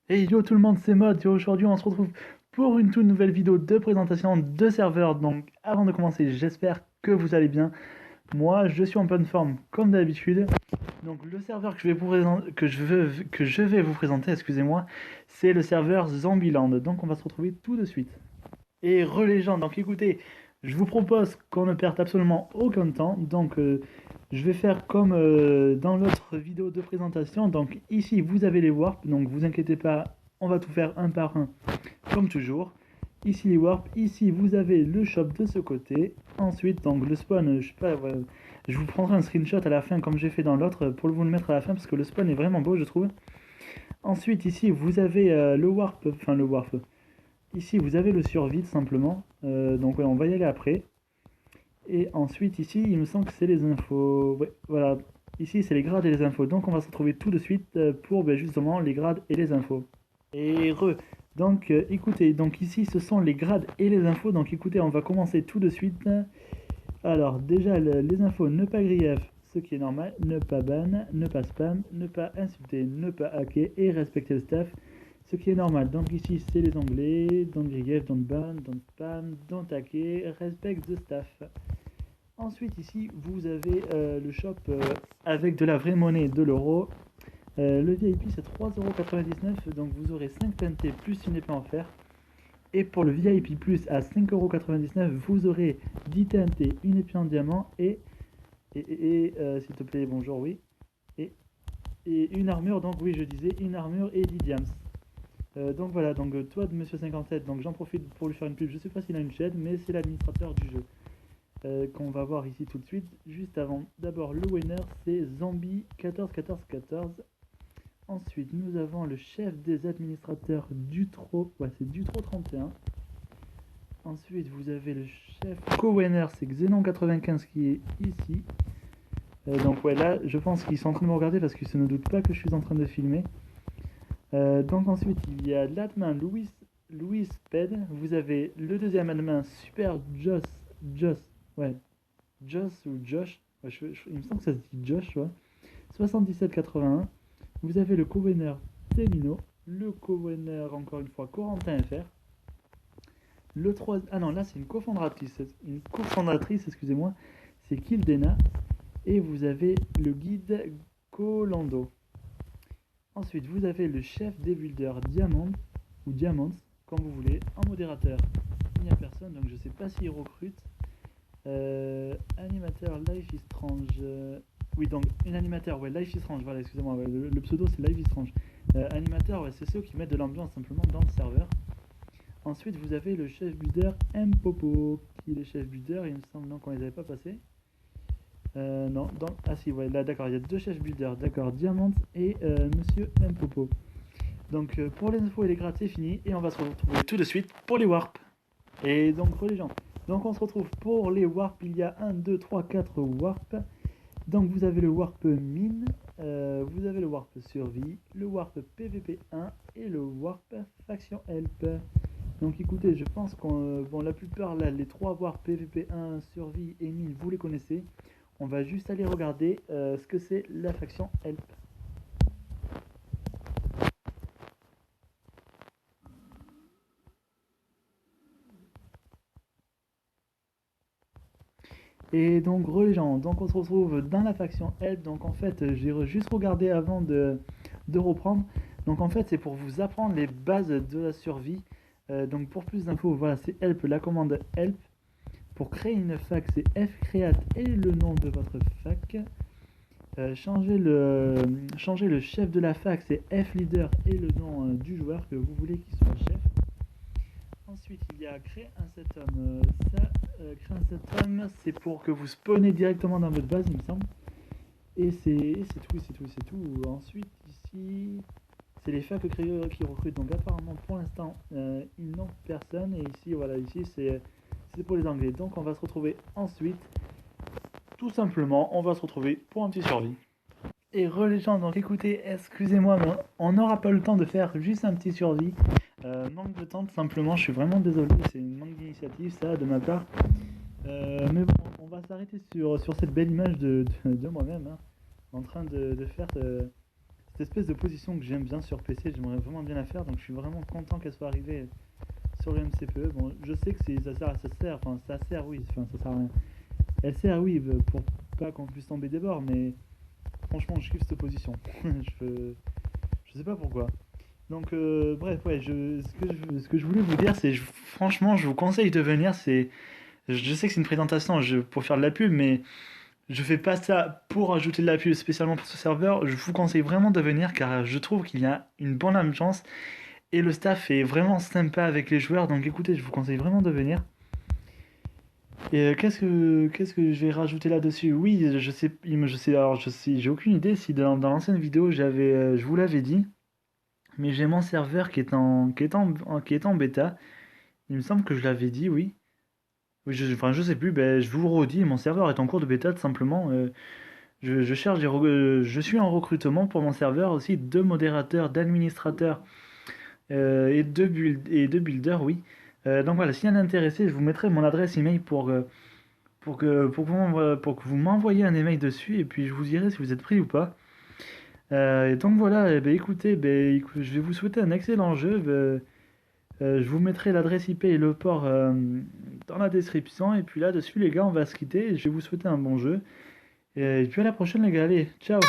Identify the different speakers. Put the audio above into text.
Speaker 1: Hey yo tout le monde, c'est Mod et aujourd'hui on se retrouve pour une toute nouvelle vidéo de présentation de serveur. Donc avant de commencer, j'espère que vous allez bien. Moi je suis en pleine forme comme d'habitude. Donc le serveur que je vais vous présenter, que je vais vous présenter, excusez-moi, c'est le serveur Zombieland. Donc on va se retrouver tout de suite. Et relégende, donc écoutez, je vous propose qu'on ne perde absolument aucun temps. Donc je vais faire comme dans l'autre vidéo de présentation. Donc ici vous avez les warps, donc vous inquiétez pas, on va tout faire un par un comme toujours. Ici les warps, ici vous avez le shop de ce côté. Ensuite donc le spawn, je sais pas, ouais, je vous prendrai un screenshot à la fin comme j'ai fait dans l'autre pour vous le mettre à la fin parce que le spawn est vraiment beau je trouve. Ensuite ici vous avez le warp, enfin le warp. Ici, vous avez le survie tout simplement. Donc, ouais, on va y aller après. Et ensuite, ici, il me semble que c'est les infos. Ouais, voilà. Ici, c'est les grades et les infos. Donc, on va se retrouver tout de suite pour ben, justement les grades et les infos. Et re. Donc, écoutez, donc ici, ce sont les grades et les infos. Donc, écoutez, on va commencer tout de suite. Alors, déjà, les infos, ne pas grief, ce qui est normal, ne pas ban, ne pas spam, ne pas insulter, ne pas hacker et respecter le staff, ce qui est normal. Donc ici, c'est les anglais, don't grief, don't ban, don't spam, don't hacker, respect the staff. Ensuite, ici, vous avez le shop avec de la vraie monnaie, de l'euro. Le VIP, c'est 3,99€, donc vous aurez 5 TNT plus une épée en fer. Et pour le VIP Plus à 5,99€, vous aurez 10 TNT, une épée en diamant s'il te plaît, bonjour, oui. Et, et une armure, donc oui, je disais une armure et 10 diams. Donc voilà, donc toi de Monsieur 57, donc j'en profite pour lui faire une pub. Je sais pas s'il a une chaîne, mais c'est l'administrateur du jeu qu'on va voir ici tout de suite. Juste avant, d'abord le winner, c'est Zombie 141414. Ensuite, nous avons le chef des administrateurs Dutro, ouais, c'est Dutro 31. Ensuite, vous avez le chef co-winner, c'est Xenon95 qui est ici. Donc ouais, là, je pense qu'ils sont en train de me regarder parce qu'ils se ne doutent pas que je suis en train de filmer. Donc ensuite, il y a l'admin Louis Ped. Vous avez le deuxième admin Super Joss, ouais, Joss ou Josh. Ouais, il me semble que ça se dit Josh, ouais. 7781. Vous avez le co-winner Telino. Le co-winner, encore une fois, Corentin FR. Le 3... Ah non, là c'est une cofondatrice, excusez-moi, c'est Kildena. Et vous avez le guide Colando. Ensuite, vous avez le chef des builders Diamond, ou Diamonds, comme vous voulez, en modérateur. Il n'y a personne, donc je ne sais pas s'il recrute. Animateur Life is Strange. Oui, donc une animateur, ouais, Life is Strange, voilà, excusez-moi, ouais, le pseudo c'est Life is Strange. Animateur, ouais, c'est ceux qui mettent de l'ambiance simplement dans le serveur. Ensuite, vous avez le chef builder M-Popo, qui est le chef builder, il me semble non qu'on les avait pas passés. Non, ah si, ouais, là d'accord, il y a deux chefs builders, d'accord, Diamant et Monsieur M-Popo. Donc pour les infos et les grades, c'est fini, et on va se retrouver tout de suite pour les warps. Et donc, les gens, donc on se retrouve pour les warps, il y a un 2 3 4 warps. Donc vous avez le warp mine, vous avez le warp survie, le warp PVP1 et le warp faction help. Donc écoutez, je pense qu'on bon la plupart là, les trois warp PVP1, survie et mine, vous les connaissez. On va juste aller regarder ce que c'est la faction help. Et donc les gens, donc on se retrouve dans la faction help. Donc en fait, j'ai juste regardé avant de reprendre. Donc en fait, c'est pour vous apprendre les bases de la survie. Donc pour plus d'infos, voilà, c'est help, la commande help. Pour créer une fac, c'est fcreate et le nom de votre fac. Changer le chef de la fac, c'est fleader et le nom du joueur que vous voulez qu'il soit chef. Ensuite, il y a créer un setum. Créer un setum, c'est pour que vous spawnez directement dans votre base, il me semble. Et c'est tout. Ensuite, ici, c'est les facs qui recrutent. Donc apparemment, pour l'instant, ils n'ont personne. Et ici, voilà, ici, c'est pour les anglais. Donc on va se retrouver ensuite. Tout simplement, on va se retrouver pour un petit survie. Et les gens, donc écoutez, excusez-moi, mais on n'aura pas le temps de faire juste un petit survie. Manque de temps, tout simplement, je suis vraiment désolé, c'est une manque d'initiative, ça, de ma part. Mais bon, on va s'arrêter sur cette belle image de moi-même, hein, en train de faire cette espèce de position que j'aime bien sur PC, j'aimerais vraiment bien la faire, donc je suis vraiment content qu'elle soit arrivée sur le MCPE. Bon, je sais que ça sert, oui, enfin, ça sert à rien. Elle sert, oui, pour pas qu'on puisse tomber des bords, mais franchement, je kiffe cette position. Je sais pas pourquoi. Donc, bref, ouais, ce que je voulais vous dire, c'est, franchement, je vous conseille de venir. Je sais que c'est une présentation pour faire de la pub, mais je fais pas ça pour ajouter de la pub spécialement pour ce serveur. Je vous conseille vraiment de venir car je trouve qu'il y a une bonne ambiance et le staff est vraiment sympa avec les joueurs. Donc, écoutez, je vous conseille vraiment de venir. Et qu'est-ce que je vais rajouter là-dessus? Oui, je sais, j'ai aucune idée si dans l'ancienne vidéo je vous l'avais dit, mais j'ai mon serveur qui est en bêta. Il me semble que je l'avais dit, oui. Oui, enfin, je sais plus, ben, je vous le redis, mon serveur est en cours de bêta, tout simplement. Je cherche je suis en recrutement pour mon serveur aussi, deux modérateurs, d'administrateurs et deux builders, oui. Donc voilà, s'il y en a intéressé, je vous mettrai mon adresse email pour que vous m'envoyiez un email dessus, et puis je vous dirai si vous êtes pris ou pas. Et donc voilà, ben, écoutez, je vais vous souhaiter un excellent jeu. Je vous mettrai l'adresse IP et le port dans la description. Et puis là-dessus, les gars, on va se quitter. Je vais vous souhaiter un bon jeu. Et puis à la prochaine, les gars. Allez, ciao!